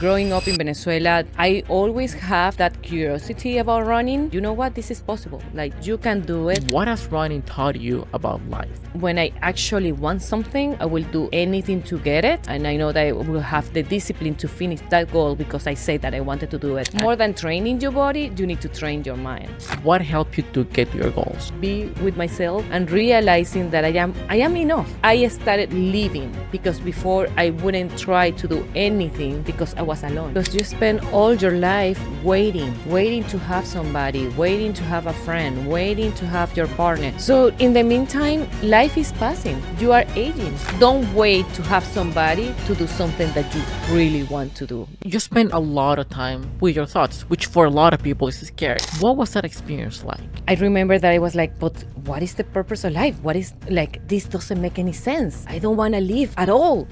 Growing up in Venezuela, I always have that curiosity about running. You know what? This is possible. Like, you can do it. What has running taught you about life? When I actually want something, I will do anything to get it. And I know that I will have the discipline to finish that goal because I said that I wanted to do it. More than training your body, you need to train your mind. What helped you to get to your goals? Be with myself and realizing that I am enough. I started living because before I wouldn't try to do anything because I was alone. Because you spend all your life waiting to have somebody, waiting to have a friend, waiting to have your partner. So in the meantime, life is passing. You are aging. Don't wait to have somebody to do something that you really want to do. You spend a lot of time with your thoughts, which for a lot of people is scary. What was that experience like? I remember that I was like, but what is the purpose of life? What is, like, this doesn't make any sense. I don't want to live at all.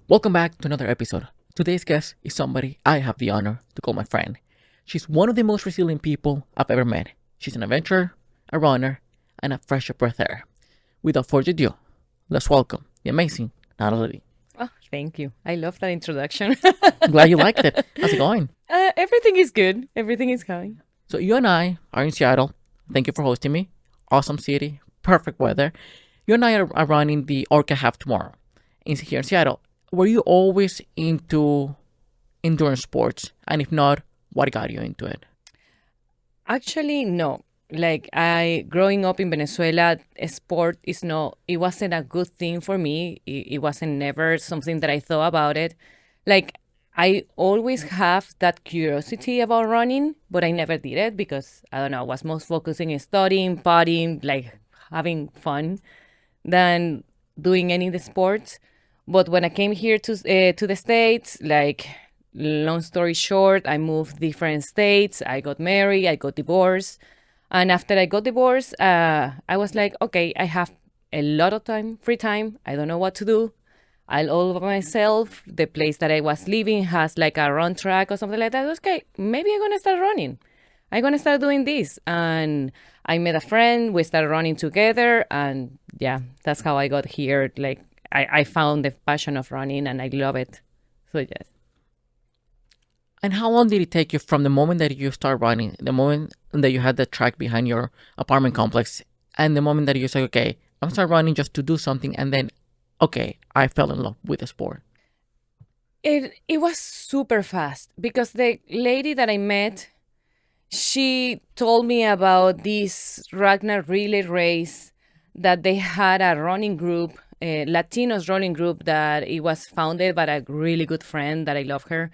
Welcome back to another episode. Today's guest is somebody I have the honor to call my friend. She's one of the most resilient people I've ever met. She's an adventurer, a runner, and a fresh breath air. Without further ado, let's welcome the amazing Nathaly. Oh, thank you. I love that introduction. I'm glad you liked it. How's it going? Everything is good. Everything is going. So you and I are in Seattle. Thank you for hosting me. Awesome city, perfect weather. You and I are running the Orca Half tomorrow here in Seattle. Were you always into endurance sports? And if not, what got you into it? Actually, no. Like, growing up in Venezuela, sport it wasn't a good thing for me. It wasn't never something that I thought about it. Like, I always have that curiosity about running, but I never did it because, I don't know, I was most focusing in studying, partying, like having fun than doing any of the sports. But when I came here to the States, like, long story short, I moved different states. I got married, I got divorced. And after I got divorced, I was like, okay, I have a lot of time, free time. I don't know what to do. I'll all by myself. The place that I was living has like a run track or something like that. Okay, maybe I'm going to start running. I'm going to start doing this. And I met a friend. We started running together. And yeah, that's how I got here. Like, I found the passion of running and I love it. So yes. And how long did it take you from the moment that you start running, the moment that you had the track behind your apartment complex, and the moment that you say, okay, I'm start running just to do something, and then, okay, I fell in love with the sport? It was super fast because the lady that I met, she told me about this Ragnar relay race that they had a running group, a Latinos running group that it was founded by a really good friend that I love her.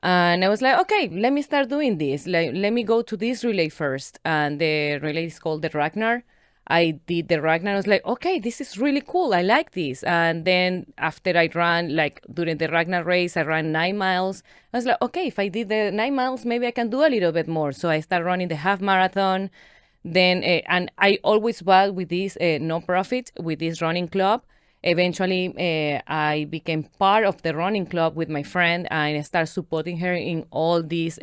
And I was like, okay, let me start doing this. Let me go to this relay first. And the relay is called the Ragnar. I did the Ragnar. I was like, okay, this is really cool. I like this. And then after I ran, like during the Ragnar race, I ran 9 miles. I was like, okay, if I did the 9 miles, maybe I can do a little bit more. So I started running the half marathon. Then, and I always was with this non-profit, with this running club. Eventually, I became part of the running club with my friend, and I started supporting her in all these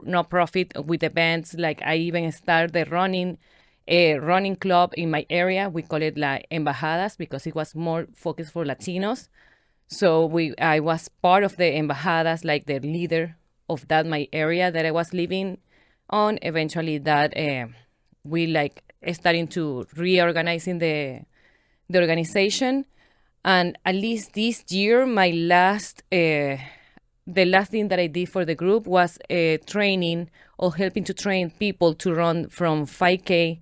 non-profit with events. Like, I even started the running club in my area. We call it La Embajadas because it was more focused for Latinos. So I was part of the Embajadas, like the leader of that my area that I was living on. Eventually, that we like starting to reorganizing the organization. And at least this year, the last thing that I did for the group was training or helping to train people to run from 5K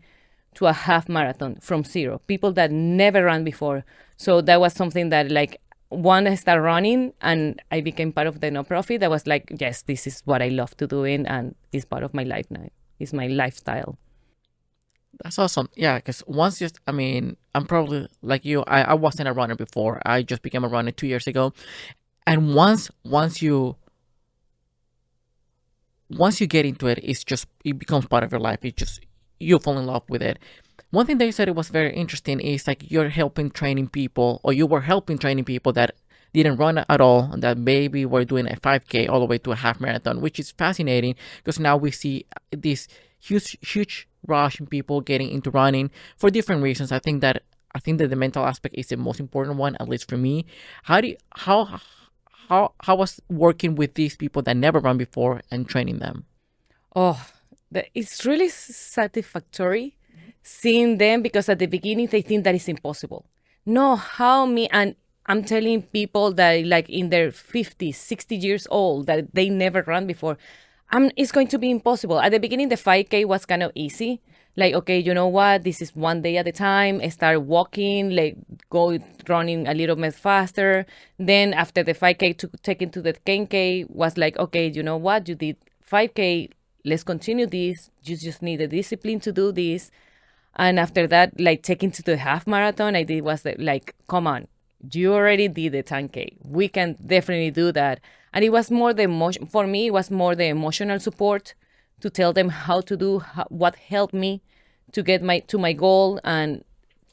to a half marathon from zero, people that never ran before. So that was something that, like, I started running and I became part of the nonprofit. I was like, yes, this is what I love to doing and it's part of my life now. It's my lifestyle. That's awesome. Yeah, because I'm probably like you. I wasn't a runner before. I just became a runner 2 years ago. And once you get into it, it becomes part of your life. You fall in love with it. One thing that you said it was very interesting is like you were helping training people that didn't run at all, that maybe were doing a 5K all the way to a half marathon, which is fascinating because now we see this huge rush in people getting into running for different reasons. I think that the mental aspect is the most important one, at least for me. how was working with these people that never run before and training them? Oh, it's really satisfactory seeing them because at the beginning they think that it's impossible. No, how me and I'm telling people that like in their 50s, 60 years old that they never run before. It's going to be impossible. At the beginning, the 5K was kind of easy. Like, okay, you know what? This is one day at a time. I start walking, like go running a little bit faster. Then after the 5K to take into the 10K was like, okay, you know what? You did 5K. Let's continue this. You just need the discipline to do this. And after that, like taking to the half marathon, I did was like, come on, you already did the 10K. We can definitely do that. And it was more the emotion for me. It was more the emotional support to tell them how to do what helped me to get my goal and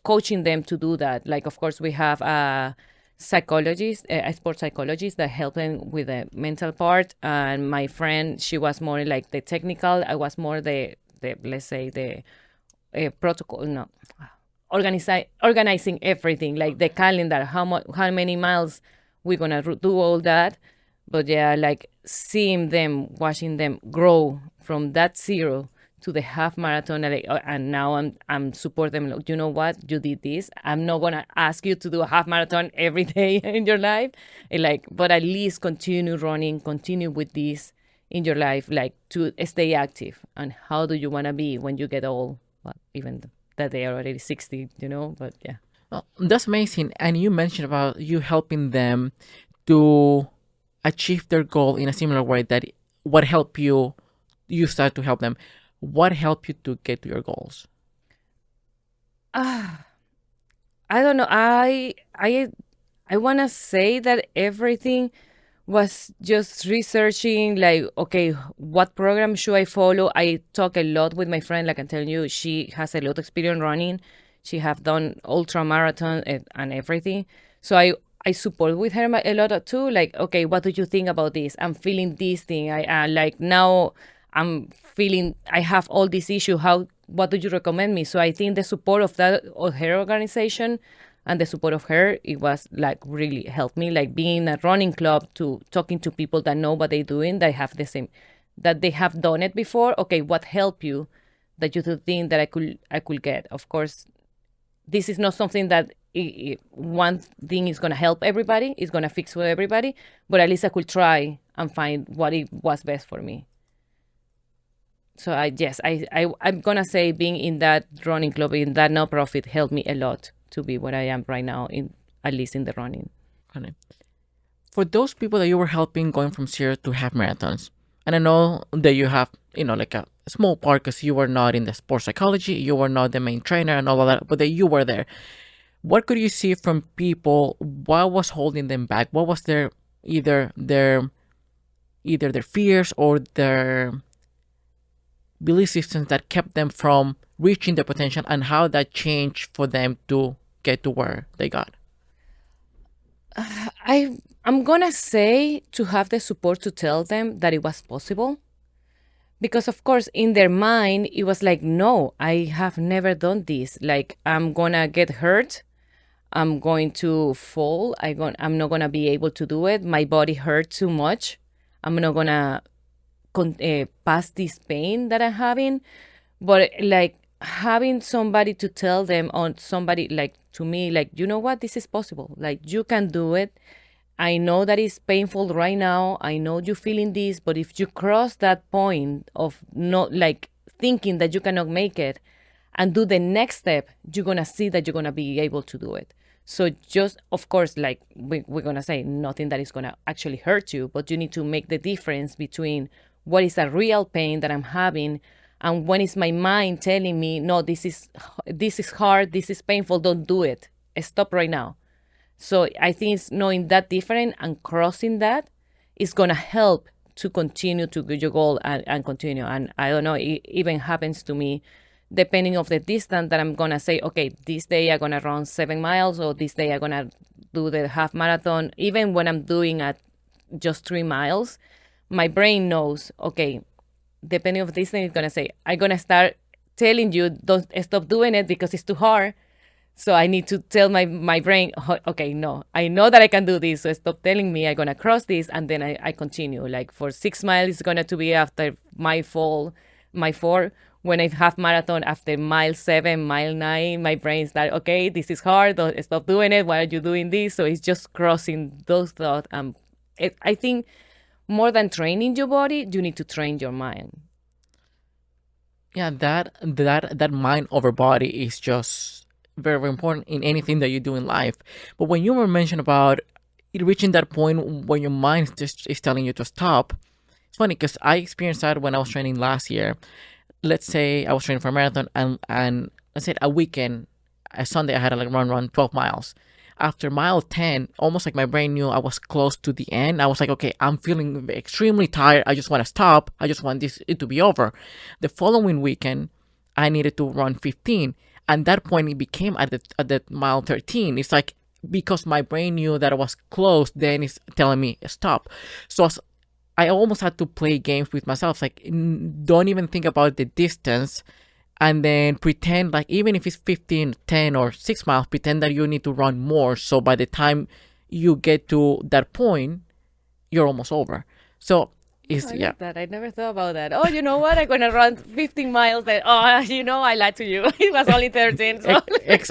coaching them to do that. Like, of course, we have a psychologist, a sports psychologist that helped them with the mental part. And my friend, she was more like the technical. I was more the let's say the protocol, no, organizing everything, like the calendar, how many miles we're gonna do all that. But yeah, like seeing them, watching them grow from that zero to the half marathon, and now I'm support them. Like, you know what? You did this. I'm not gonna ask you to do a half marathon every day in your life, like, but at least continue running, continue with this in your life, like to stay active. And how do you wanna be when you get old? Well, even that they are already 60, but yeah. Well, that's amazing. And you mentioned about you helping them to achieve their goal in a similar way that what helped you start to help them. What helped you to get to your goals? Ah, I don't know. I want to say that everything was just researching, like, okay, what program should I follow? I talk a lot with my friend. Like I tell you, she has a lot of experience running. She have done ultra marathon and everything. So I support with her a lot too. Like, okay, what do you think about this? I'm feeling this thing. I like now I'm feeling I have all this issue. What do you recommend me? So I think the support of her organization and the support of her, it was like really helped me, like being in a running club, to talking to people that know what they're doing, that have the same, that they have done it before. Okay, what helped you that you think that I could get? Of course, this is not something that one thing is going to help everybody, is going to fix for everybody, but at least I could try and find what it was best for me. So I'm gonna say being in that running club, in that nonprofit, helped me a lot to be where I am right now, in at least in the running. Okay. For those people that you were helping going from zero to half marathons, and I know that you have, like a small part because you were not in the sports psychology, you were not the main trainer and all of that, but that you were there. What could you see from people? What was holding them back? What was either their fears or their belief systems that kept them from reaching their potential, and how that changed for them to get to where they got? I'm gonna say to have the support to tell them that it was possible, because of course in their mind it was like, no, I have never done this. Like, I'm gonna get hurt, I'm going to fall, I'm not gonna be able to do it. My body hurt too much. I'm not gonna pass this pain that I'm having. But like having somebody to tell them, on somebody like to me, like, you know what, this is possible. Like, you can do it. I know that it's painful right now. I know you're feeling this, but if you cross that point of not like thinking that you cannot make it and do the next step, you're gonna see that you're gonna be able to do it. So just, of course, like we're gonna say nothing that is gonna actually hurt you, but you need to make the difference between what is a real pain that I'm having and when is my mind telling me, no, this is hard, this is painful, don't do it. Stop right now. So I think it's knowing that different and crossing that is gonna help to continue to get your goal and continue. And I don't know, it even happens to me depending of the distance that I'm gonna say, okay, this day I'm gonna run 7 miles, or this day I'm gonna do the half marathon. Even when I'm doing at just 3 miles, my brain knows, okay, depending of this thing, it's gonna say, I'm gonna start telling you, don't stop doing it because it's too hard. So I need to tell my brain, okay, no, I know that I can do this. So stop telling me I'm going to cross this. And then I continue. Like for 6 miles, it's going to be after my 4. When I have marathon after mile 7, mile 9, my brain's like, okay, this is hard. Don't, stop doing it. Why are you doing this? So it's just crossing those thoughts. I think more than training your body, you need to train your mind. Yeah, that mind over body is just very, very important in anything that you do in life. But when you were mentioning about it reaching that point when your mind just is telling you to stop, it's funny because I experienced that when I was training last year. Let's say I was training for a marathon, and let's say a weekend, a Sunday, I had to like run 12 miles. After mile 10, almost like my brain knew I was close to the end. I was like, okay, I'm feeling extremely tired. I just want to stop. I just want it to be over. The following weekend, I needed to run 15. And that point, it became at the mile 13. It's like, because my brain knew that I was close, then it's telling me stop. So I almost had to play games with myself. Like, don't even think about the distance, and then pretend like, even if it's 15, 10, or 6 miles, pretend that you need to run more. So by the time you get to that point, you're almost over. So Oh, it's, I yeah, like that. I never thought about that. Oh, you know what? I'm gonna run 15 miles. Then, oh, I lied to you. It was only 13. So ex-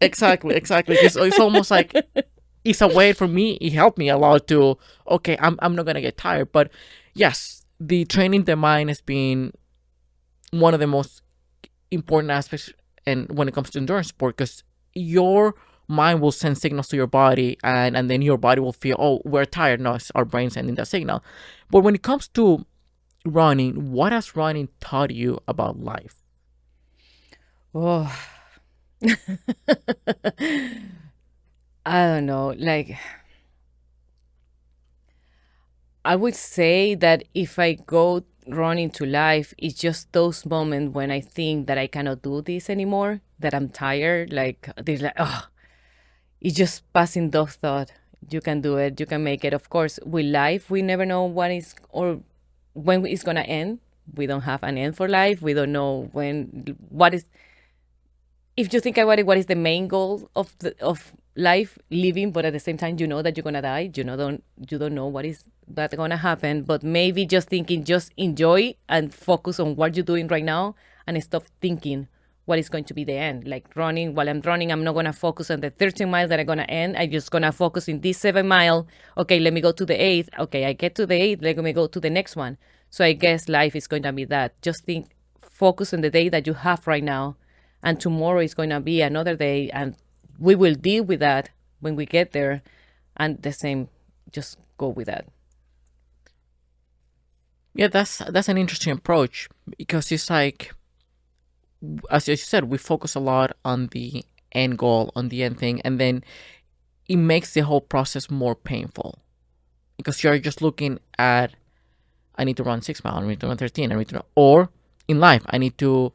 exactly. It's almost like, it's a way for me. It helped me a lot to, okay, I'm not gonna get tired. But yes, the training the mind has been one of the most important aspects, and when it comes to endurance sport, because your mind will send signals to your body, and then your body will feel, oh, we're tired. No, it's our brain sending that signal. But when it comes to running, what has running taught you about life? oh, I don't know. Like, I would say that if I go running to life, it's just those moments when I think that I cannot do this anymore, that I'm tired. Like, there's like, oh, it's just passing those thoughts. You can do it. You can make it. Of course, with life, we never know what is or when it's gonna end. We don't have an end for life. We don't know when. What is? If you think about it, what is the main goal of life? Living, but at the same time, you know that you're gonna die. You don't know what is that gonna happen. But maybe just thinking, just enjoy and focus on what you're doing right now, and stop thinking what is going to be the end. Like running, while I'm running, I'm not gonna focus on the 13 miles that are gonna end. I'm just gonna focus in this 7 mile. Okay, let me go to the eighth. Okay, I get to the eighth. Let me go to the next one. So I guess life is going to be that. Just think, focus on the day that you have right now, and tomorrow is going to be another day, and we will deal with that when we get there. And the same, just go with that. Yeah, that's an interesting approach, because it's like, as you said, we focus a lot on the end goal, on the end thing, and then it makes the whole process more painful, because you're just looking at, I need to run 6 miles, I need to run 13, I need to, or in life, I need to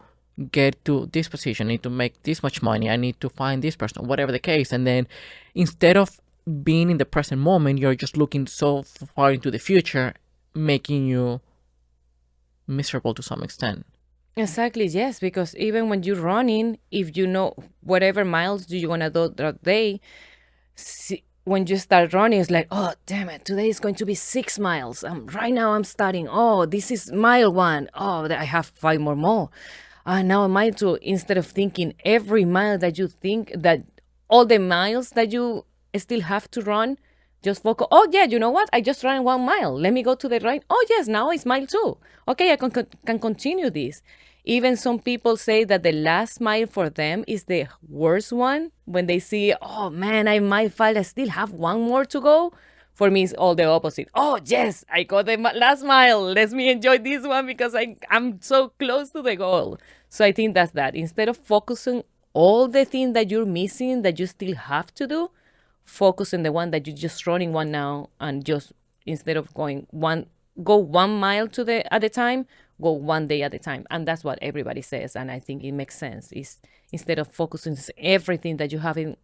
get to this position, I need to make this much money, I need to find this person, whatever the case. And then instead of being in the present moment, you're just looking so far into the future, making you miserable to some extent. Exactly, yes, because even when you're running, if you know whatever miles do you want to do that day, when you start running, it's like, oh, damn it, today is going to be 6 miles. Right now I'm starting. Oh, this is mile one. Oh, I have 5 more. Now mile two. Instead of thinking every mile that you think that all the miles that you still have to run, just focus. Oh, yeah, you know what? I just ran 1 mile. Let me go to the right. Oh, yes, now it's mile two. Okay, I can continue this. Even some people say that the last mile for them is the worst one when they see, oh man, I might fall. I still have one more to go. For me, it's all the opposite. Oh, yes, I got the last mile. Let me enjoy this one because I'm so close to the goal. So I think that's that. Instead of focusing all the things that you're missing that you still have to do, focus on the one that you're just running one now, and just instead of go 1 mile to the at a time, go one day at a time. And that's what everybody says, and I think it makes sense. Is instead of focusing on everything that you haven't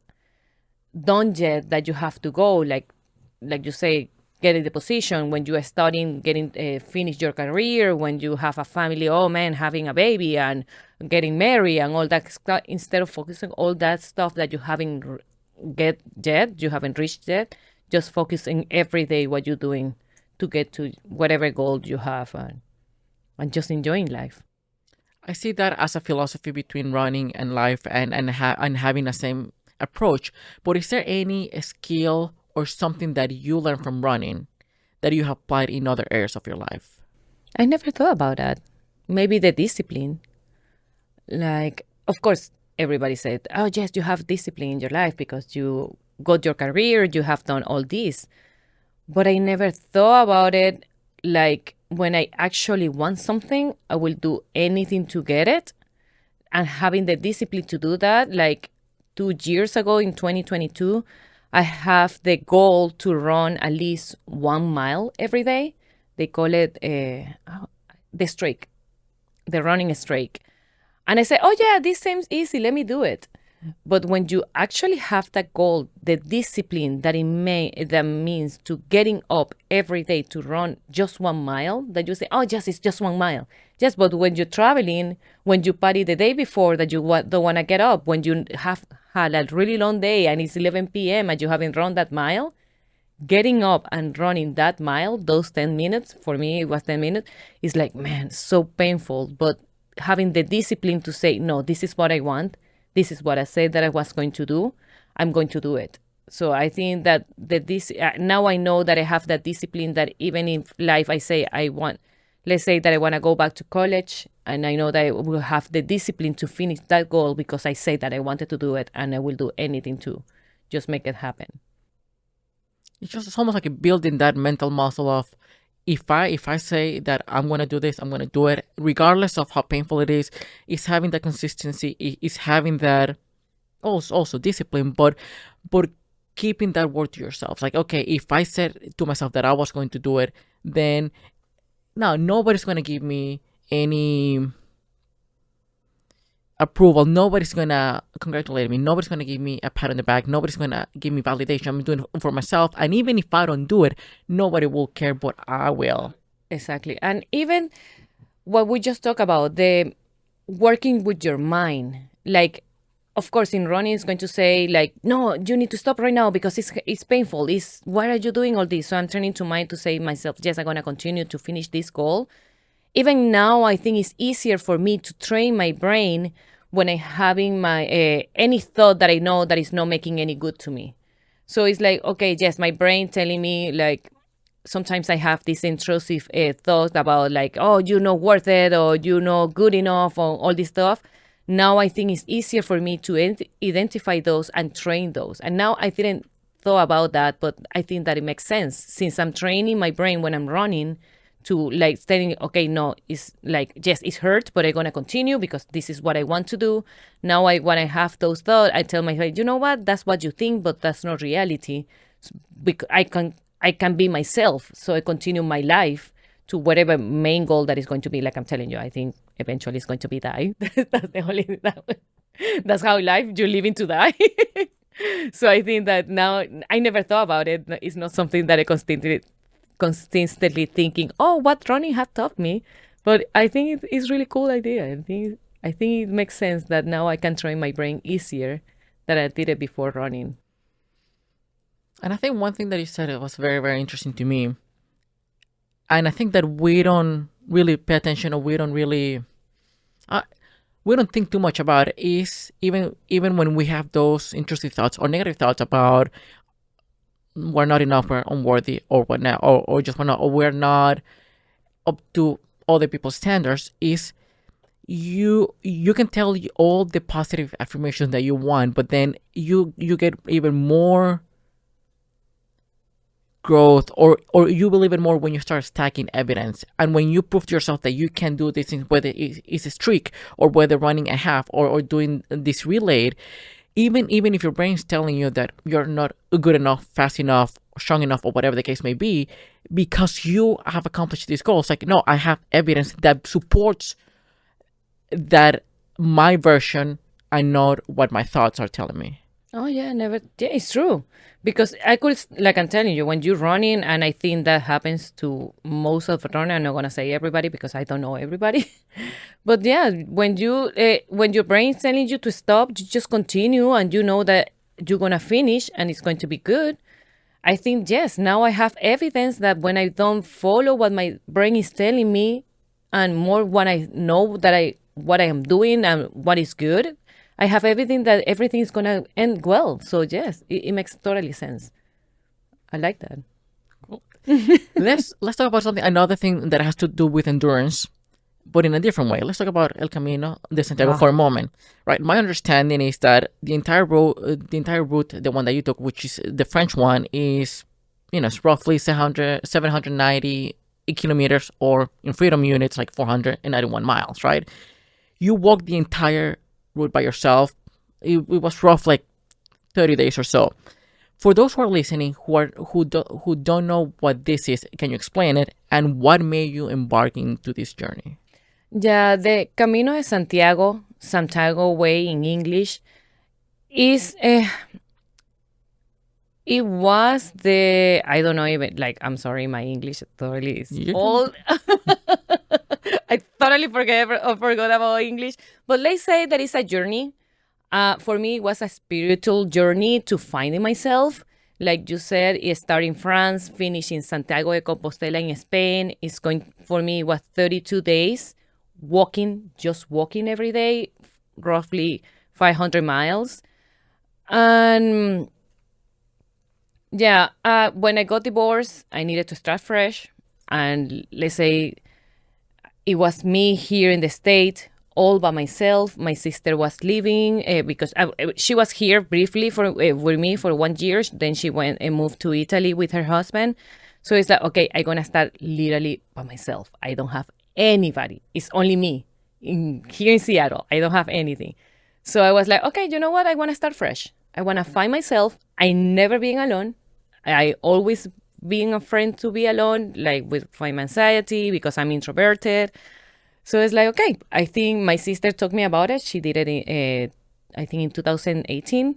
done yet that you have to go, like you say, getting the position, when you are studying, getting finish your career, when you have a family, oh man, having a baby and getting married and all that stuff, instead of focusing all that stuff that you haven't get yet, you haven't reached yet, just focusing every day what you're doing to get to whatever goal you have, and just enjoying life. I see that as a philosophy between running and life, and having the same approach. But is there any skill or something that you learned from running that you have applied in other areas of your life? I never thought about that. Maybe the discipline. Like, of course, everybody said, oh, yes, you have discipline in your life because you got your career, you have done all this. But I never thought about it like when I actually want something, I will do anything to get it. And having the discipline to do that, like 2 years ago in 2022, I have the goal to run at least 1 mile every day. They call it the streak, the running streak. And I say, oh, yeah, this seems easy. Let me do it. But when you actually have that goal, the discipline that that means to getting up every day to run just 1 mile, that you say, oh, yes, it's just 1 mile. Yes, but when you're traveling, when you party the day before that you don't want to get up, when you have had a really long day and it's 11 p.m. and you haven't run that mile, getting up and running that mile, those 10 minutes, for me, it was 10 minutes, is like, man, so painful. But having the discipline to say, no, this is what I want. This is what I said that I was going to do. I'm going to do it. So I think that now I know that I have that discipline that even in life I say I want, let's say that I want to go back to college, and I know that I will have the discipline to finish that goal because I say that I wanted to do it, and I will do anything to just make it happen. It's almost like building that mental muscle of, if I say that I'm gonna do this, I'm gonna do it, regardless of how painful it is. Is having that consistency, is having that also discipline, but keeping that word to yourself. Like, okay, if I said to myself that I was going to do it, then now nobody's gonna give me any approval. Nobody's gonna congratulate me. Nobody's gonna give me a pat on the back. Nobody's gonna give me validation. I'm doing it for myself. And even if I don't do it, nobody will care, but I will. Exactly. And even what we just talked about, the working with your mind, like, of course, in running, it's going to say, like, no, you need to stop right now because it's painful. Why are you doing all this? So I'm turning to mind to say myself, yes, I'm going to continue to finish this goal. Even now, I think it's easier for me to train my brain when I'm having my any thought that I know that is not making any good to me. So it's like, okay, yes, my brain telling me, like, sometimes I have this intrusive thought about, like, oh, you're not worth it, or you're not good enough, or all this stuff. Now I think it's easier for me to identify those and train those. And now I didn't thought about that, but I think that it makes sense since I'm training my brain when I'm running to, like, saying, okay, no, it's like, yes, it hurts, but I'm going to continue because this is what I want to do. Now when I have those thoughts, I tell myself, you know what, that's what you think, but that's not reality. Because I can be myself. So I continue my life to whatever main goal that is going to be. Like I'm telling you, I think eventually it's going to be die. That's the only, that's how life, you're living to die. So I think that now I never thought about it. It's not something that I constantly thinking, oh, what running has taught me. But I think it's really cool idea. I think it makes sense that now I can train my brain easier than I did it before running. And I think one thing that you said, it was very, very interesting to me. And I think that we don't really pay attention, or we don't really, we don't think too much about it, is even when we have those intrusive thoughts or negative thoughts about we're not enough, we're unworthy, or whatnot, or just whatnot, or we're not up to other people's standards, is you can tell all the positive affirmations that you want, but then you get even more growth, or you believe it more when you start stacking evidence, and when you prove to yourself that you can do this, whether it's a streak or whether running a half or doing this relay, even if your brain's telling you that you're not good enough, fast enough, strong enough, or whatever the case may be, because you have accomplished these goals, like, no, I have evidence that supports that my version and not what my thoughts are telling me. Oh yeah, never. Yeah, it's true because like I'm telling you, when you're running, and I think that happens to most of the runner. I'm not gonna say everybody because I don't know everybody, but yeah, when your brain is telling you to stop, you just continue, and you know that you're gonna finish, and it's going to be good. I think yes. Now I have evidence that when I don't follow what my brain is telling me, and more when I know that I what I am doing and what is good, I have everything that everything is gonna end well. So yes, it makes totally sense. I like that. Cool. Let's talk about something another thing that has to do with endurance, but in a different way. Let's talk about El Camino de Santiago Ah, for a moment. Right. My understanding is that the entire route, the one that you took, which is the French one, is it's roughly 790 kilometers, or in freedom units, like 491 miles. Right. You walked the entire route by yourself. It was rough, like 30 days or so. For those who are listening who don't know what this is, can you explain it and what made you embark into this journey? yeah, the Camino de Santiago, Santiago Way in English, is it was the I don't know even like I'm sorry, my English totally is You can. all I totally forgot about English. But let's say that it's a journey. For me, it was a spiritual journey to finding myself. Like you said, it started in France, finished in Santiago de Compostela in Spain. It's going for me it was 32 days walking, just walking every day, roughly 500 miles. And yeah, when I got divorced, I needed to start fresh. And let's say it was me here in the state all by myself. My sister was leaving because she was here briefly for with me for 1 year. Then she went and moved to Italy with her husband. So it's like, okay, I'm gonna start literally by myself. I don't have anybody. It's only me here in Seattle. I don't have anything. So I was like, okay, you know what? I want to start fresh. I want to find myself. I never being alone. I always being a friend to be alone, like with my anxiety because I'm introverted. So it's like, okay, I think my sister told me about it. She did it, I think, in 2018.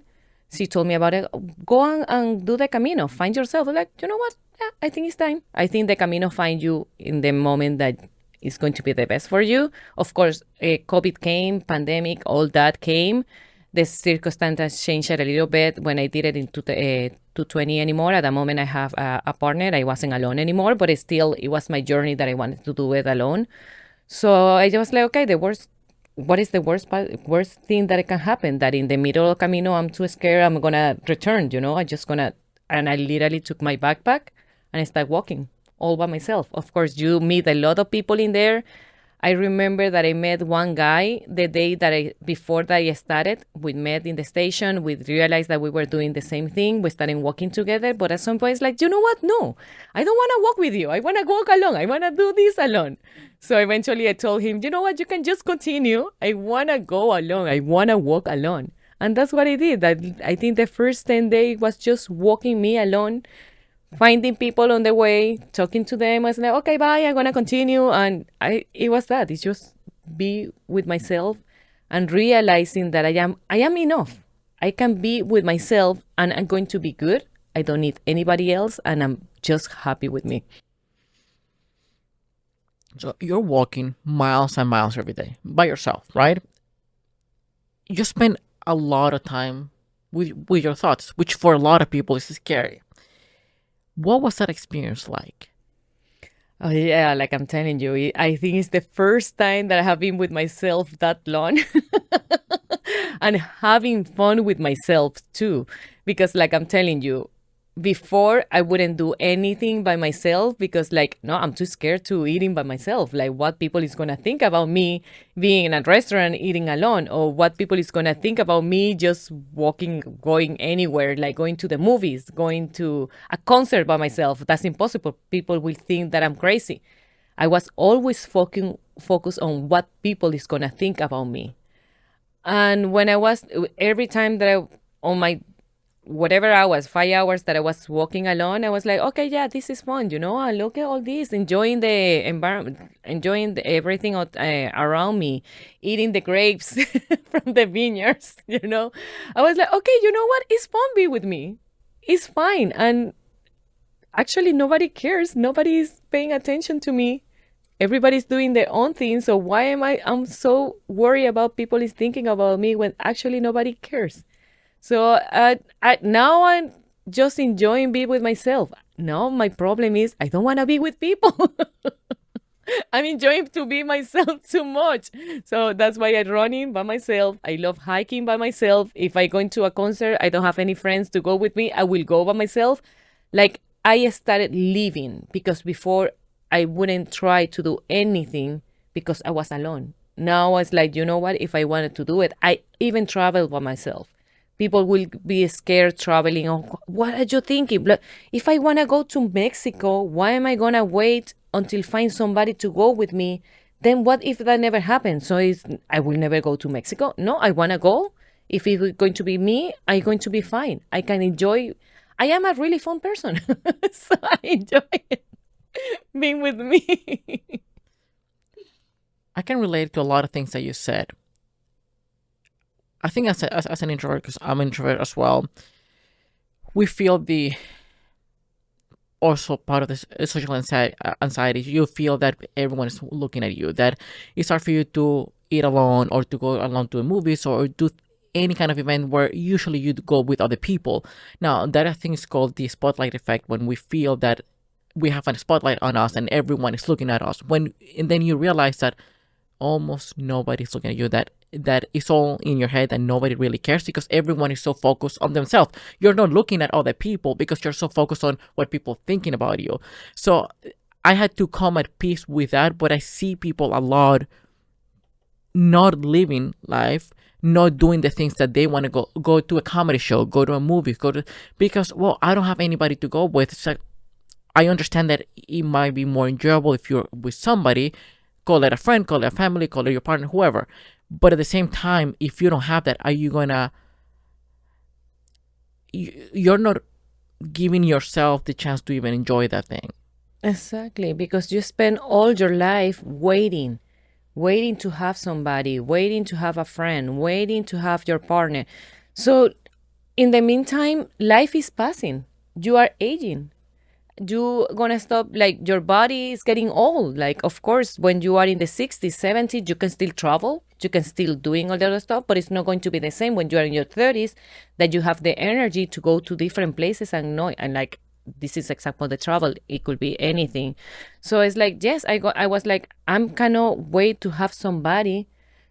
She told me about it. Go and do the Camino. Find yourself. I'm like, you know what? Yeah, I think it's time. I think the Camino find you in the moment that is going to be the best for you. Of course, COVID came, pandemic, all that came. The circumstances changed a little bit when I did it in 220 anymore. At the moment, I have a partner. I wasn't alone anymore, but it was my journey that I wanted to do it alone. So I just like, okay, what is the worst thing that it can happen? That in the middle of Camino, I'm too scared. I'm gonna return. I just gonna, and I literally took my backpack and I started walking all by myself. Of course, you meet a lot of people in there. I remember that I met one guy the day that before that I started. We met in the station. We realized that we were doing the same thing. We started walking together. But at some point, it's like, you know what? No, I don't want to walk with you. I want to walk alone. I want to do this alone. So eventually I told him, you know what? You can just continue. I want to go alone. I want to walk alone. And that's what I did. I think the first 10 days was just walking me alone, finding people on the way, talking to them. I was like, okay, bye, I'm gonna continue. And it was that. It's just be with myself and realizing that I am enough. I can be with myself and I'm going to be good. I don't need anybody else and I'm just happy with me. So you're walking miles and miles every day by yourself, right? You spend a lot of time with your thoughts, which for a lot of people is scary. What was that experience like? Oh yeah, like I'm telling you, I think it's the first time that I have been with myself that long and having fun with myself too. Because like I'm telling you, before I wouldn't do anything by myself because like no, I'm too scared to eating by myself. Like what people is gonna think about me being in a restaurant eating alone, or what people is gonna think about me just walking, going anywhere, like going to the movies, going to a concert by myself. That's impossible. People will think that I'm crazy. I was always focused on what people is gonna think about me. And when I was every time that I on my whatever hours, 5 hours that I was walking alone, I was like, okay, yeah, this is fun, I look at all this, enjoying the environment, enjoying everything around me, eating the grapes from the vineyards. I was like, okay, you know what? It's fun. Be with me. It's fine. And actually, nobody cares. Nobody is paying attention to me. Everybody's doing their own thing. So why am I'm so worried about people is thinking about me when actually nobody cares? So now I'm just enjoying being with myself. Now my problem is I don't want to be with people. I'm enjoying to be myself too much. So that's why I'm running by myself. I love hiking by myself. If I go into a concert, I don't have any friends to go with me. I will go by myself. Like I started living because before I wouldn't try to do anything because I was alone. Now it's like, you know what? If I wanted to do it, I even travel by myself. People will be scared traveling. Oh, what are you thinking? If I want to go to Mexico, why am I going to wait until find somebody to go with me? Then what if that never happens? So I will never go to Mexico. No, I want to go. If it's going to be me, I'm going to be fine. I can enjoy. I am a really fun person. So I enjoy it being with me. I can relate to a lot of things that you said. I think as an introvert, because I'm an introvert as well, we feel the also part of this social anxiety. You feel that everyone is looking at you, that it's hard for you to eat alone or to go alone to the movies or do any kind of event where usually you'd go with other people. Now, that I think is called the spotlight effect, when we feel that we have a spotlight on us and everyone is looking at us. And then you realize that almost nobody's looking at you, that it's all in your head and nobody really cares because everyone is so focused on themselves. You're not looking at other people because you're so focused on what people are thinking about you. So I had to come at peace with that, but I see people a lot not living life, not doing the things that they want to go to a comedy show, go to a movie, because, well, I don't have anybody to go with. It's like, I understand that it might be more enjoyable if you're with somebody, call it a friend, call it a family, call it your partner, whoever. But at the same time, if you don't have that, are you gonna... You're not giving yourself the chance to even enjoy that thing. Exactly, because you spend all your life waiting to have somebody, waiting to have a friend, waiting to have your partner. So in the meantime, life is passing. You are aging. You gonna stop, like your body is getting old. Like, of course, when you are in the 60s, 70s, you can still travel, you can still doing all the other stuff, but it's not going to be the same when you are in your 30s, that you have the energy to go to different places and know. And like, this is example the travel, it could be anything. So it's like, yes, I was like, I'm cannot wait to have somebody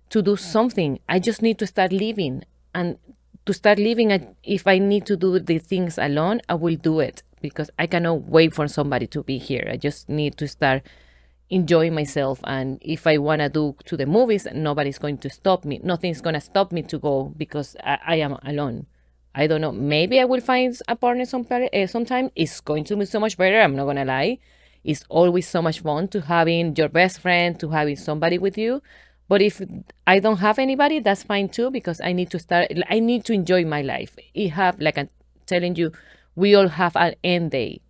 to do something. I just need to start living, and to start living, if I need to do the things alone, I will do it because I cannot wait for somebody to be here. I just need to start enjoying myself. And if I want to do to the movies, nobody's going to stop me. Nothing's going to stop me to go because I am alone. I don't know. Maybe I will find a partner sometime. It's going to be so much better. I'm not going to lie. It's always so much fun to having your best friend, to having somebody with you. But if I don't have anybody, that's fine too, because I need to enjoy my life. Like I'm telling you, we all have an end date.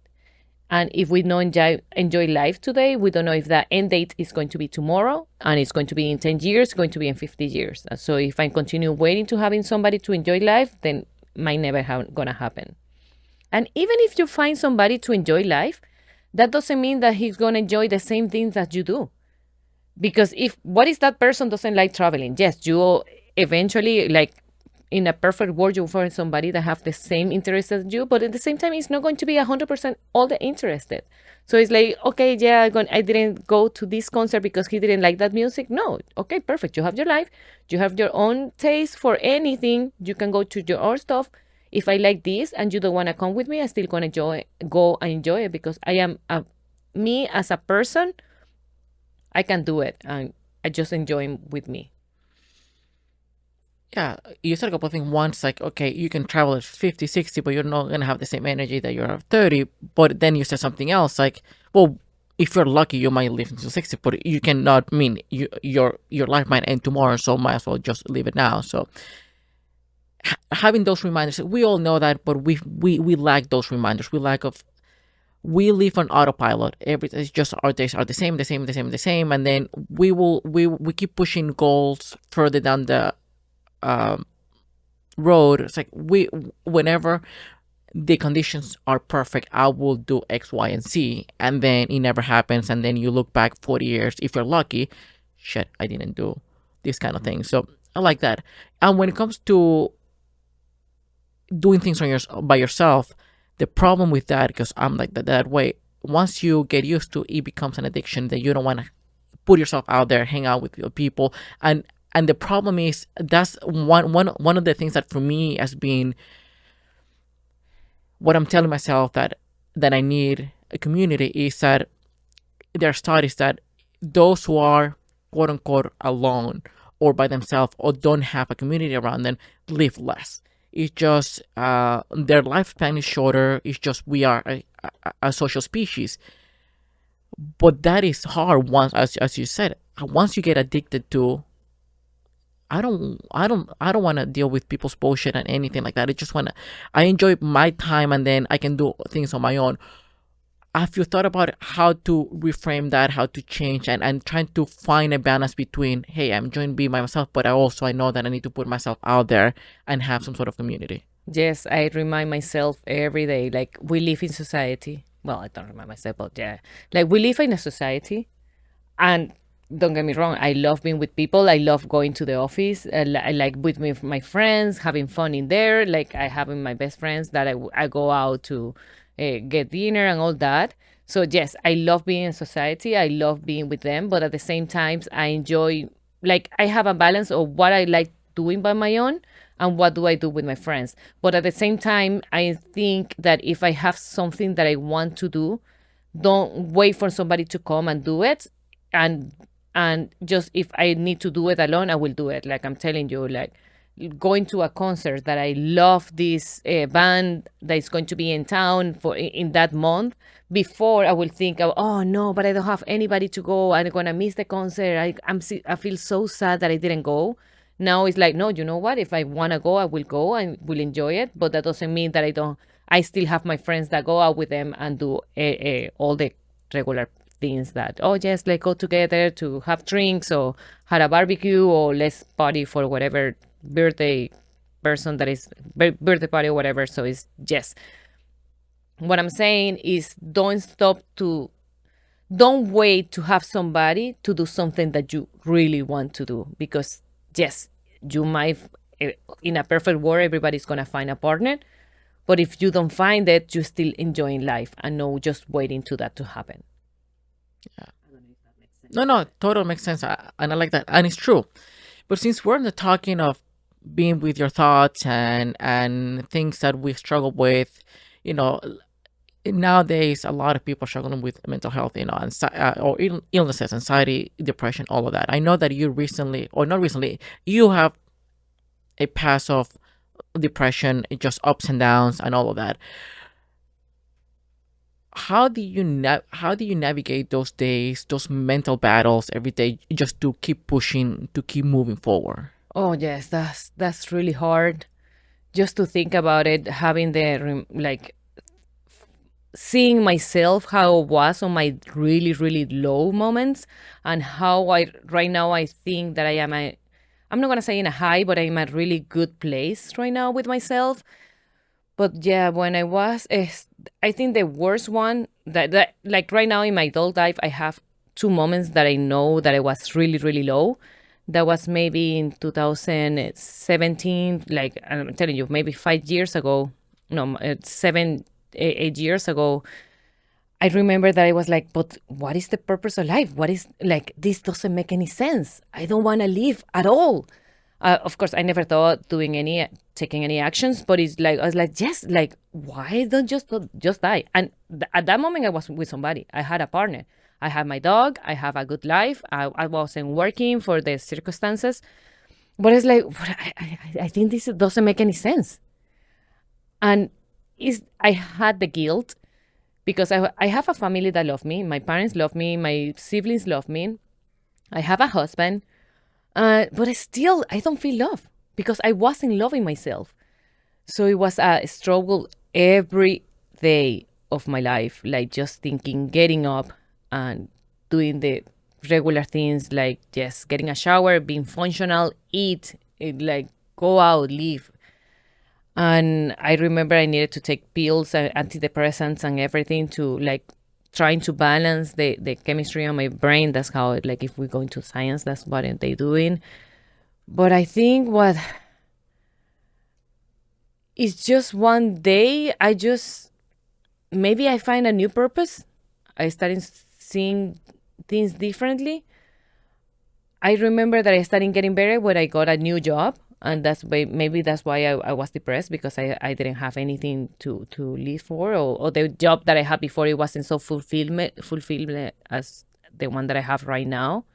And if we don't enjoy life today, we don't know if that end date is going to be tomorrow, and it's going to be in 10 years, going to be in 50 years. So if I continue waiting to having somebody to enjoy life, then might never gonna happen. And even if you find somebody to enjoy life, that doesn't mean that he's gonna enjoy the same things that you do. Because what if that person doesn't like traveling? Yes, you eventually, like, in a perfect world, you find somebody that have the same interest as you, but at the same time, it's not going to be 100% all the interested. So it's like, okay, yeah, I didn't go to this concert because he didn't like that music. No, okay, perfect. You have your life. You have your own taste for anything. You can go to your own stuff. If I like this and you don't want to come with me, I'm still going to go and enjoy it because I am me as a person. I can do it, and I just enjoy him with me. Yeah, you said a couple of things. Once, like, okay, you can travel at 50, 60, but you're not going to have the same energy that you're at 30. But then you said something else, like, well, if you're lucky, you might live until 60, but you cannot mean your life might end tomorrow, so might as well just live it now. So having those reminders, we all know that, but we lack those reminders. We live on autopilot. It's just our days are the same, the same, the same, the same, and then we keep pushing goals further down the road. It's like whenever the conditions are perfect, I will do X, Y, and Z, and then it never happens, and then you look back 40 years, if you're lucky, shit, I didn't do this kind of thing. So I like that. And when it comes to doing things by yourself, the problem with that, because I'm like that way, once you get used to it, becomes an addiction that you don't want to put yourself out there, hang out with people, and the problem is that's one of the things that for me has been what I'm telling myself that I need a community is that there are studies that those who are quote unquote alone or by themselves or don't have a community around them live less. It's just their lifespan is shorter. It's just we are a social species. But that is hard once, as you said, once you get addicted to. I don't want to deal with people's bullshit and anything like that. I enjoy my time and then I can do things on my own. Have you thought about how to reframe that, how to change and trying to find a balance between, hey, I'm enjoying being by myself, but I know that I need to put myself out there and have some sort of community? Yes, I remind myself every day, like we live in society. Well, I don't remind myself, but yeah, like we live in a society, and don't get me wrong, I love being with people. I love going to the office. I like with my friends, having fun in there. Like I have my best friends that I go out to get dinner and all that. So yes, I love being in society. I love being with them, but at the same time, I enjoy, like I have a balance of what I like doing by my own and what do I do with my friends. But at the same time, I think that if I have something that I want to do, don't wait for somebody to come and do it, and just if I need to do it alone, I will do it. Like I'm telling you, like going to a concert that I love, this band that is going to be in town for in that month. Before I will think, oh no, but I don't have anybody to go. I'm gonna miss the concert. I feel so sad that I didn't go. Now it's like, no, you know what? If I wanna go, I will go and will enjoy it. But that doesn't mean that I don't. I still have my friends that go out with them and do all the regular things that, oh yes, let's go together to have drinks or had a barbecue or let's party for whatever birthday person that is birthday party or whatever. So it's yes, what I'm saying is don't wait to have somebody to do something that you really want to do, because yes, you might, in a perfect world, everybody's gonna find a partner, but if you don't find it, you're still enjoying life and no just waiting to that to happen. No, total makes sense, and I like that, and it's true. But since we're not talking of being with your thoughts and things that we struggle with, you know, nowadays a lot of people are struggling with mental health, you know, or illnesses, anxiety, depression, all of that. I know that you recently, or not recently, you have a past of depression, just ups and downs, and all of that. How do you navigate those days, those mental battles every day, just to keep pushing, to keep moving forward? Oh yes, that's really hard. Just to think about it, having the like seeing myself how I was on my really really low moments, and how I right now I think that I'm not gonna say in a high, but I'm at a really good place right now with myself. But yeah, when I was, I think the worst one that like right now in my adult life, I have two moments that I know that I was really, really low. That was maybe in 2017, like I'm telling you, maybe 5 years ago. No, 8 years ago. I remember that I was like, but what is the purpose of life? What is, like, this doesn't make any sense. I don't want to live at all. Of course, I never thought taking any actions, but it's like, I was like, yes, like, why don't just die? And at that moment, I was with somebody. I had a partner. I had my dog. I have a good life. I wasn't working for the circumstances. But it's like, I think this doesn't make any sense. And I had the guilt because I have a family that love me. My parents love me. My siblings love me. I have a husband. But still, I don't feel love because I wasn't loving myself. So it was a struggle every day of my life, like just thinking, getting up and doing the regular things like just getting a shower, being functional, eat, like go out, leave. And I remember I needed to take pills, antidepressants, and everything to like trying to balance the chemistry on my brain. That's how it, like if we go into science, that's what they doing. But I think what it's just one day I just maybe I find a new purpose. I started seeing things differently. I remember that I started getting better when I got a new job, and that's why maybe that's why I was depressed because I didn't have anything to live for, or the job that I had before it wasn't so fulfillment as the one that I have right now.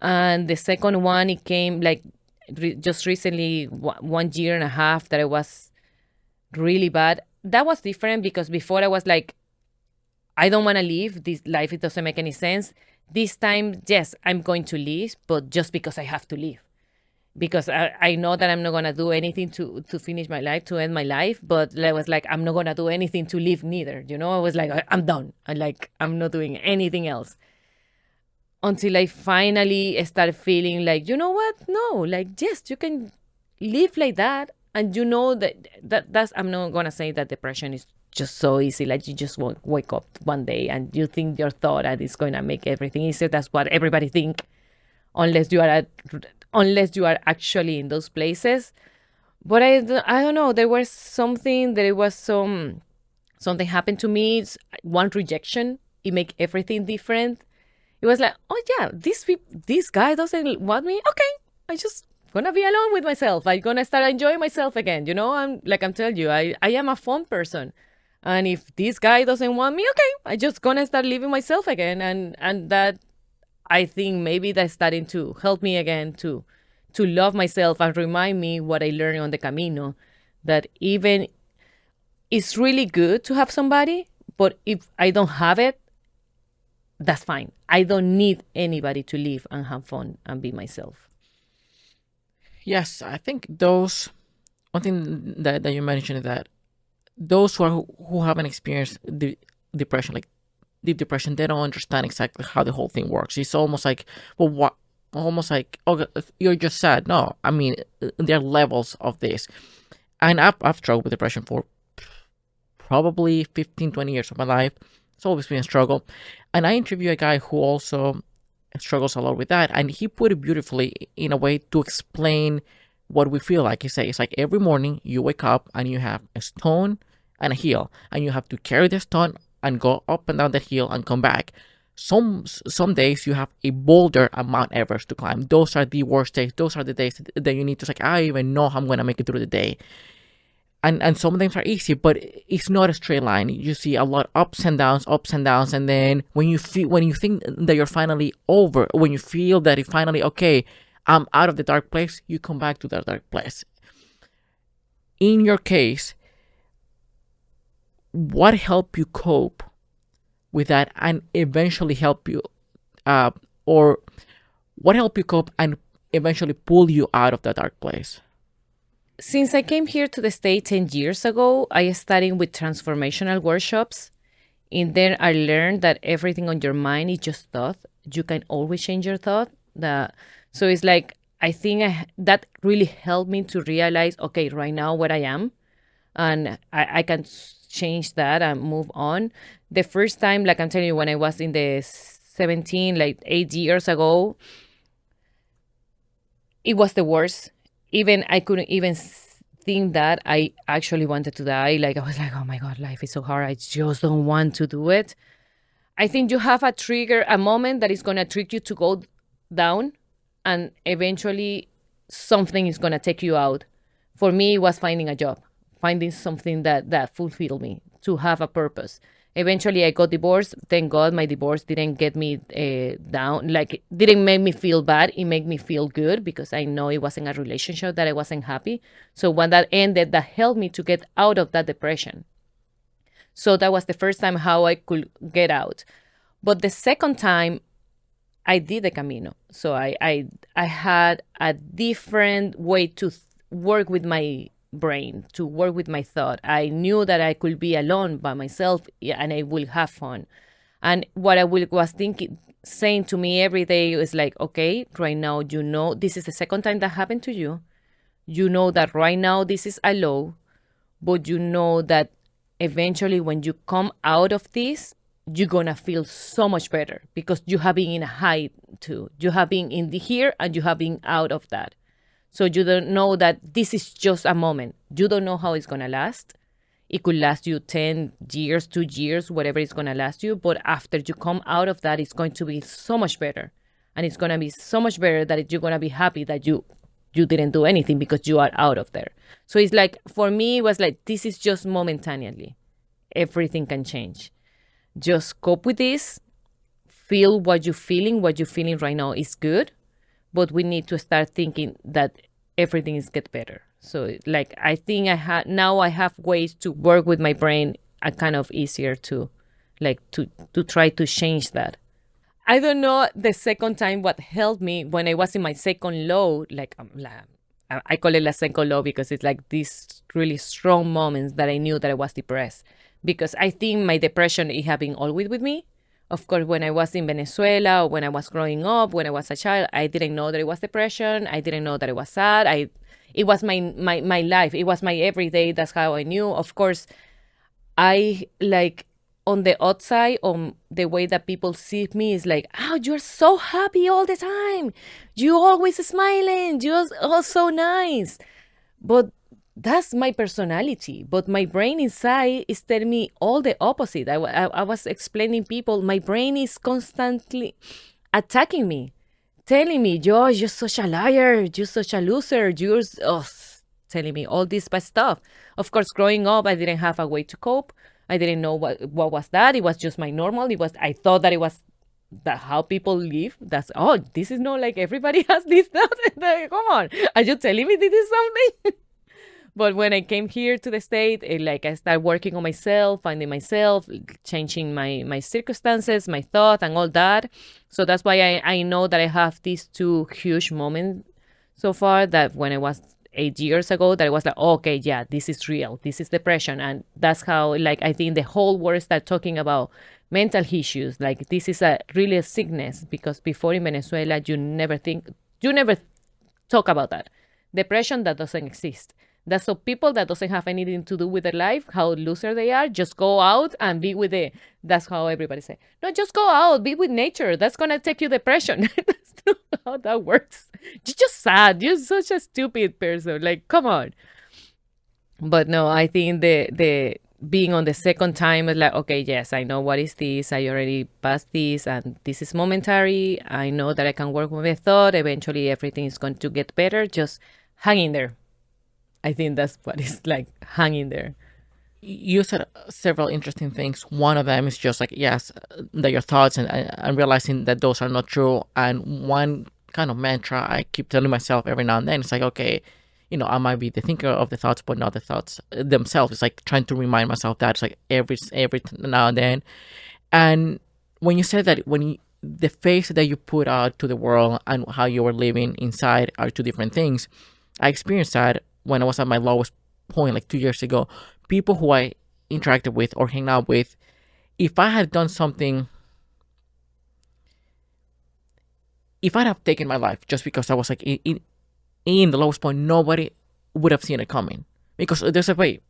And the second one it came like just recently, 1 year and a half that I was really bad. That was different because before I was like, I don't want to leave this life. It doesn't make any sense. This time, yes, I'm going to leave, but just because I have to leave. Because I know that I'm not going to do anything to finish my life, to end my life. But I was like, I'm not going to do anything to leave neither. You know, I was like, I'm done. I'm not doing anything else. Until I finally start feeling like, you know what? No, like, yes, you can live like that. And you know that's, I'm not going to say that depression is just so easy. Like you just won't wake up one day and you think your thought and it's going to make everything easier. That's what everybody think, unless you are unless you are actually in those places. But I don't know. There was something. There was something happened to me. It's one rejection. It make everything different. It was like, oh yeah, this guy doesn't want me. Okay, I just gonna be alone with myself. I'm gonna start enjoying myself again. You know, I'm telling you, I am a fun person. And if this guy doesn't want me, okay, I just gonna start living myself again. And that I think maybe that's starting to help me again to love myself and remind me what I learned on the Camino. That even it's really good to have somebody, but if I don't have it, that's fine. I don't need anybody to live and have fun and be myself. Yes, I think those one thing that you mentioned is that those who haven't experienced the depression, like deep depression, they don't understand exactly how the whole thing works. It's almost like, well, what? Almost like, okay, you're just sad. No, I mean, there are levels of this, and I've struggled with depression for probably 15, 20 years of my life. It's always been a struggle, and I interviewed a guy who also struggles a lot with that, and he put it beautifully in a way to explain what we feel like. He says it's like every morning you wake up and you have a stone and a hill, and you have to carry the stone and go up and down the hill and come back. Some days you have a boulder and Mount Everest to climb. Those are the worst days. Those are the days that you need to say, I don't even know how I'm gonna make it through the day. And some of them are easy, but it's not a straight line. You see a lot of ups and downs, and then when you think that you're finally over, when you feel that it finally okay, I'm out of the dark place, you come back to that dark place. In your case, what helped you cope with that and eventually help you, or what helped you cope and eventually pull you out of that dark place? Since I came here to the States 10 years ago, I studied with transformational workshops. In there, I learned that everything on your mind is just thought. You can always change your thought. So it's like, I think that really helped me to realize, okay, right now where I am, and I can change that and move on. The first time, like I'm telling you, when I was in the 17, like 8 years ago, it was the worst. Even I couldn't even think that I actually wanted to die. Like I was like, oh my God, life is so hard. I just don't want to do it. I think you have a trigger, a moment that is going to trick you to go down, and eventually something is going to take you out. For me, it was finding a job, finding something that fulfilled me, to have a purpose. Eventually, I got divorced. Thank God my divorce didn't get me down, like, didn't make me feel bad. It made me feel good because I know it wasn't a relationship that I wasn't happy. So when that ended, that helped me to get out of that depression. So that was the first time how I could get out. But the second time, I did the Camino. So I had a different way to work with my brain, to work with my thought. I knew that I could be alone by myself, and I will have fun. And what was thinking, saying to me every day is like, okay, right now, this is the second time that happened to you. You know that right now this is a low, but you know that eventually when you come out of this, you're gonna feel so much better because you have been in a high too. You have been in the here and you have been out of that. So you don't know that this is just a moment. You don't know how it's gonna last. It could last you 10 years, 2 years, whatever it's gonna last you. But after you come out of that, it's going to be so much better. And it's gonna be so much better that you're gonna be happy that you didn't do anything because you are out of there. So it's like, for me, it was like, this is just momentaneously. Everything can change. Just cope with this. Feel what you're feeling. What you're feeling right now is good, but we need to start thinking that everything is get better. So like, I think I have ways to work with my brain, kind of easier to like to try to change that. I don't know the second time what helped me when I was in my second low, like I call it a second low because it's like these really strong moments that I knew that I was depressed. Because I think my depression, it had been always with me. Of course, when I was in Venezuela, or when I was growing up, when I was a child, I didn't know that it was depression. I didn't know that it was sad. It was my life. It was my everyday. That's how I knew. Of course, I like, on the outside, on the way that people see me, is like, oh, you're so happy all the time. You always smiling. You're all so nice. But that's my personality. But my brain inside is telling me all the opposite. I was explaining people, my brain is constantly attacking me, telling me, you're such a liar. You're such a loser. Telling me all this bad stuff. Of course, growing up, I didn't have a way to cope. I didn't know what was that. It was just my normal. I thought that it was that how people live. This is not like everybody has this stuff. Come on, are you telling me this is something? But when I came here to the state, I started working on myself, finding myself, changing my circumstances, my thought, and all that. So that's why I know that I have these two huge moments so far. That when I was 8 years ago, that I was like, okay, yeah, this is real. This is depression. And that's how, I think the whole world started talking about mental issues. Like, this is really a sickness, because before in Venezuela, you never talk about that. Depression, that doesn't exist. That's so people that doesn't have anything to do with their life, how loser they are, just go out and be with that's how everybody say. No, just go out, be with nature. That's going to take you depression. That's not how that works. You're just sad. You're such a stupid person. Like, come on. But no, I think the being on the second time is like, okay, yes, I know what is this. I already passed this, and this is momentary. I know that I can work with my thought. Eventually, everything is going to get better. Just hang in there. I think that's what it's like, hanging there. You said several interesting things. One of them is just like, yes, that your thoughts, and realizing that those are not true. And one kind of mantra I keep telling myself every now and then, it's like, okay, I might be the thinker of the thoughts, but not the thoughts themselves. It's like trying to remind myself that. It's like every now and then. And when you said that, the face that you put out to the world and how you were living inside are two different things. I experienced that when I was at my lowest point, like 2 years ago. People who I interacted with or hang out with, if I had done something, if I'd have taken my life just because I was like in the lowest point, nobody would have seen it coming. Because there's a way.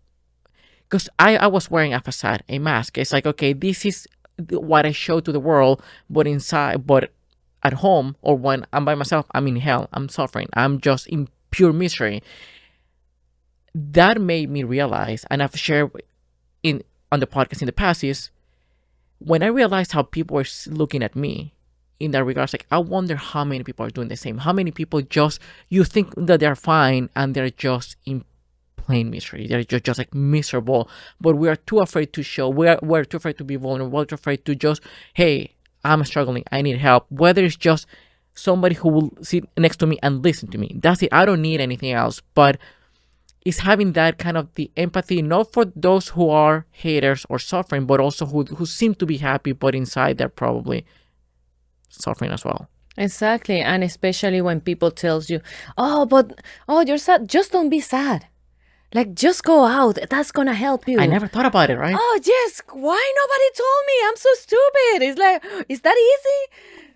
Because I was wearing a facade, a mask. It's like, okay, this is what I show to the world, but at home, or when I'm by myself, I'm in hell. I'm suffering. I'm just in pure misery. That made me realize, and I've shared on the podcast in the past, is when I realized how people were looking at me in that regards, like, I wonder how many people are doing the same. How many people you think that they're fine and they're just in plain misery. They're just like miserable, but we are too afraid to show. We're too afraid to be vulnerable. We're too afraid to just, hey, I'm struggling. I need help. Whether it's just somebody who will sit next to me and listen to me. That's it. I don't need anything else. But it's having that kind of the empathy, not for those who are haters or suffering, but also who seem to be happy, but inside they're probably suffering as well. Exactly. And especially when people tells you, you're sad. Just don't be sad. Like, just go out. That's gonna help I you. never thought about it, right? Oh, yes. Why nobody told me? I'm so stupid. It's like, is that easy?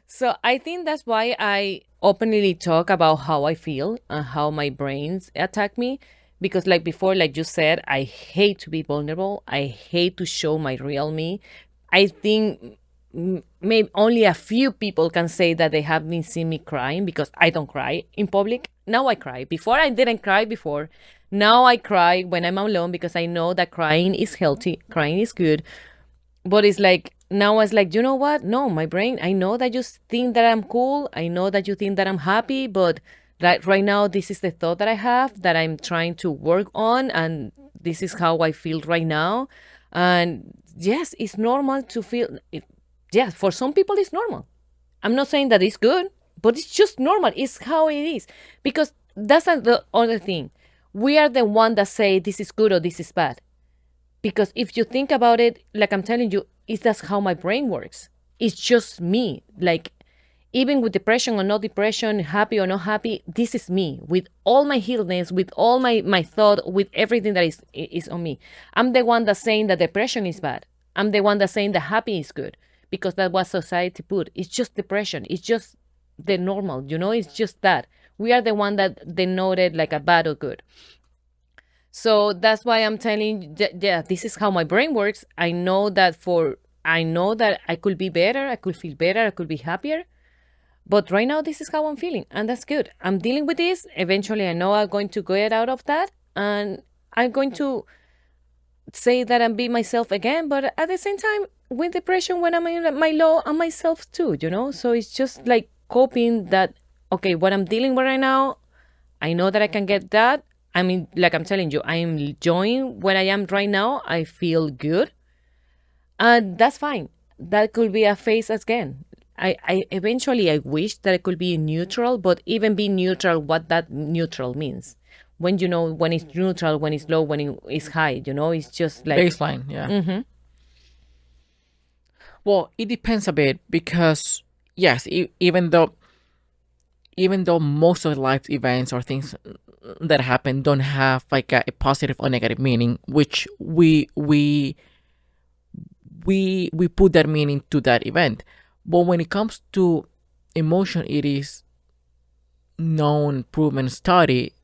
So I think that's why I openly talk about how I feel and how my brains attack me. Because, like before, like you said, I hate to be vulnerable. I hate to show my real me. I think maybe only a few people can say that they have been seen me crying because I don't cry in public. Now I cry. Before I didn't cry before. Now I cry when I'm alone because I know that crying is healthy, crying is good. But it's like now it's like, you know what? No, my brain, I know that you think that I'm cool. I know that you think that I'm happy, but that right now this is the thought that I have that I'm trying to work on, and this is how I feel right now. And yes, it's normal to feel yeah, for some people it's normal. I'm not saying that it's good, but it's just normal. It's how it is. Because that's the other thing. We are the one that say this is good or this is bad. Because if you think about it, like I'm telling you, it's that's how my brain works. It's just me. Like even with depression or no depression, happy or not happy, this is me with all my illness, with all my thought, with everything that is on me. I'm the one that's saying that depression is bad. I'm the one that's saying that happy is good because that's what society put. It's just depression. It's just the normal, it's just that. We are the one that denoted like a bad or good. So that's why I'm telling you, yeah, this is how my brain works. I know that I could be better, I could feel better, I could be happier. But right now, this is how I'm feeling, and that's good. I'm dealing with this. Eventually, I know I'm going to get out of that, and I'm going to say that I'm be myself again. But at the same time, with depression, when I'm in my low, I'm myself too. So it's just like coping that, okay, what I'm dealing with right now, I know that I can get that. I mean, like I'm telling you, I'm enjoying where I am right now. I feel good. And that's fine. That could be a phase again. I eventually I wish that it could be neutral, but even be neutral, what that neutral means. When when it's neutral, when it's low, when it's high, it's just like Baseline, yeah. Well, it depends a bit because yes, even though most of life events or things that happen don't have like a positive or negative meaning, which we put that meaning to that event. But when it comes to emotion, it is known, proven, study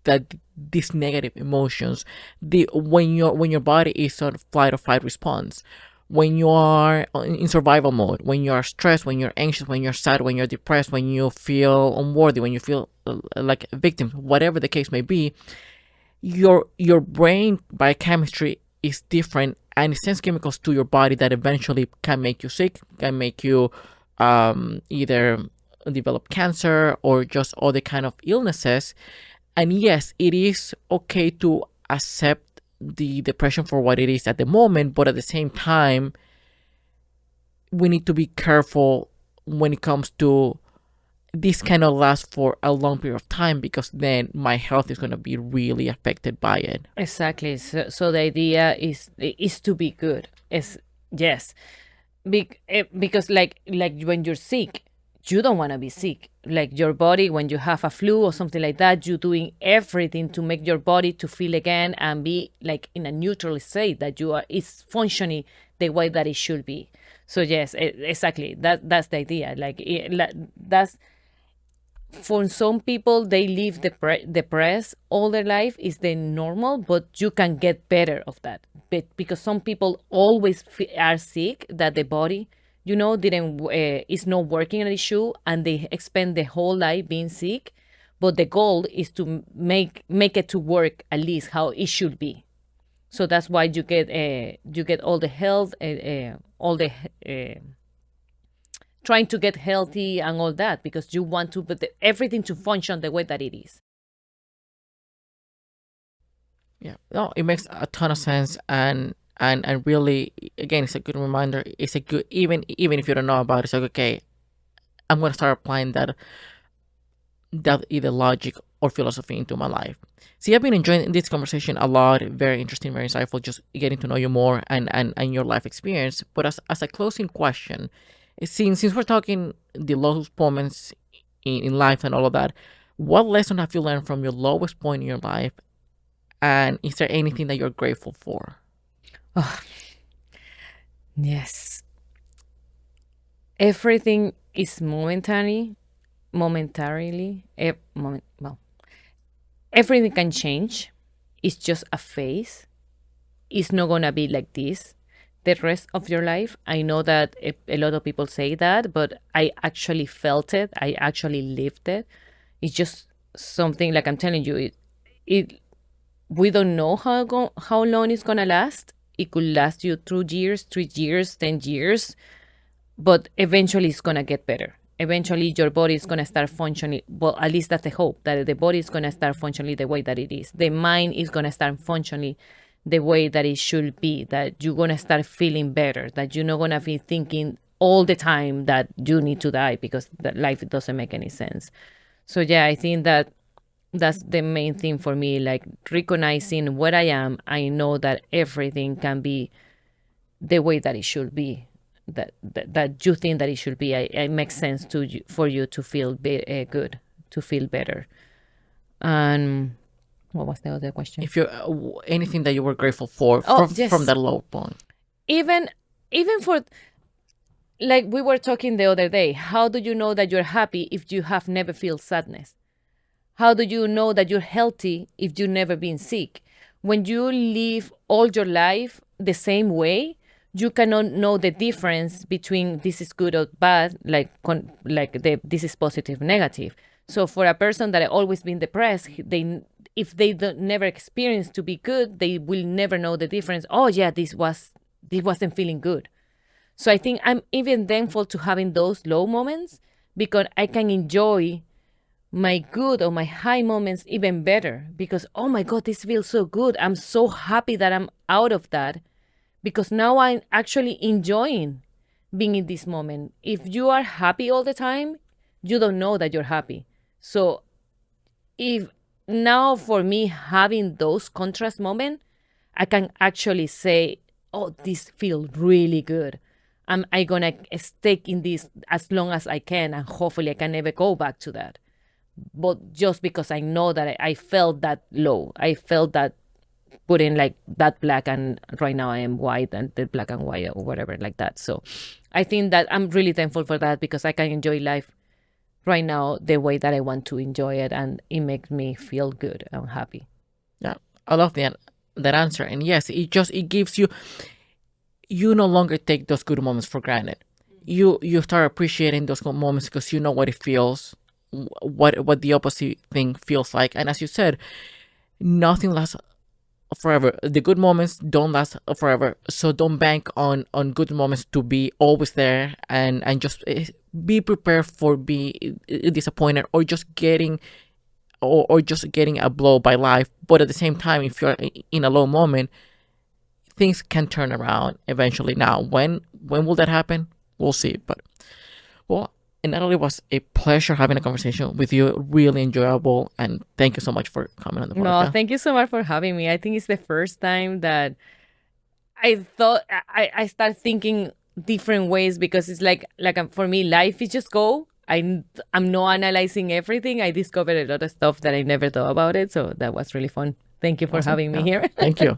that these negative emotions, when your body is on flight or fight response, when you are in survival mode, when you are stressed, when you're anxious, when you're sad, when you're depressed, when you feel unworthy, when you feel like a victim, whatever the case may be, your brain biochemistry is different and it sends chemicals to your body that eventually can make you sick, can make you either develop cancer or just other kind of illnesses. And yes, it is okay to accept the depression for what it is at the moment, but at the same time, we need to be careful when it comes to this kind of last for a long period of time, because then my health is going to be really affected by it. exactly. So the idea is to be good. Is yes, because like when you're sick, you don't want to be sick. Like your body, when you have a flu or something like that, you're doing everything to make your body to feel again and be like in a neutral state that you are is functioning the way that it should be. So yes, exactly. That's the idea. Like that's for some people they live depressed all their life is the normal, but you can get better of that. But because some people always are sick, that the body didn't is not working an issue, and they spend the whole life being sick. But the goal is to make it to work at least how it should be. So that's why you get all the health, all the trying to get healthy and all that, because you want to but everything to function the way that it is. Yeah, no, it makes a ton of sense, and really, again, it's a good reminder. It's a good, even if you don't know about it, it's like, okay, I'm gonna start applying that either logic or philosophy into my life. See, I've been enjoying this conversation a lot. Very interesting, very insightful. Just getting to know you more and your life experience. But as a closing question, since we're talking the lowest moments in life and all of that, what lesson have you learned from your lowest point in your life, And is there anything that you're grateful for? Oh, yes. Everything is momentarily. Well, everything can change. It's just a phase. It's not gonna be like this the rest of your life. I know that a lot of people say that, but I actually felt it. I actually lived it. It's just something like I'm telling you. It we don't know how long it's gonna last. It could last you 2 years, 3 years, 10 years, but eventually it's gonna get better. Eventually your body is gonna start functioning. Well, at least that's the hope, that the body is gonna start functioning the way that it is. The mind is gonna start functioning the way that it should be. That you're gonna start feeling better. That you're not gonna be thinking all the time that you need to die because that life doesn't make any sense. So yeah, I think that that's the main thing for me. Like recognizing what I am, I know that everything can be the way that it should be, that you think that it should be. It makes sense to you, for you to feel good, to feel better. And what was the other question? If you anything that you were grateful for Oh, from yes. that low point. Even for, like we were talking the other day, how do you know that you're happy if you have never feel sadness? How do you know that you're healthy if you've never been sick? When you live all your life the same way, you cannot know the difference between this is good or bad, this is positive, negative. So for a person that always been depressed, they, if they don't, never experience to be good, they will never know the difference. Oh yeah, this wasn't feeling good. So I think I'm even thankful to having those low moments because I can enjoy my good or my high moments even better because, oh my God, this feels so good. I'm so happy that I'm out of that because now I'm actually enjoying being in this moment. If you are happy all the time, you don't know that you're happy. So if now for me having those contrast moments, I can actually say, oh, this feels really good. I gonna stay in this as long as I can, and hopefully I can never go back to that. But just because I know that I felt that low, I felt that put in like that black, and right now I am white and the black and white or whatever like that. So I think that I'm really thankful for that because I can enjoy life right now the way that I want to enjoy it, and it makes me feel good and happy. Yeah, I love that answer. And yes, it gives you, you no longer take those good moments for granted. You start appreciating those good moments because you know what it feels, what the opposite thing feels like. And as you said, nothing lasts forever. The good moments don't last forever. So don't bank on good moments to be always there, and just be prepared for be disappointed or just getting or just getting a blow by life. But at the same time, if you're in a low moment, things can turn around eventually. Now, when will that happen? We'll see. But well, and Natalie, was a pleasure having a conversation with you. Really enjoyable, and thank you so much for coming on the No, podcast. thank you so much for having me. I think it's the first time that I thought I start thinking different ways because it's like for me, life is just go. I'm not analyzing everything. I discovered a lot of stuff that I never thought about it. So that was really fun. Thank you for Awesome. having me Yeah. here. Thank you.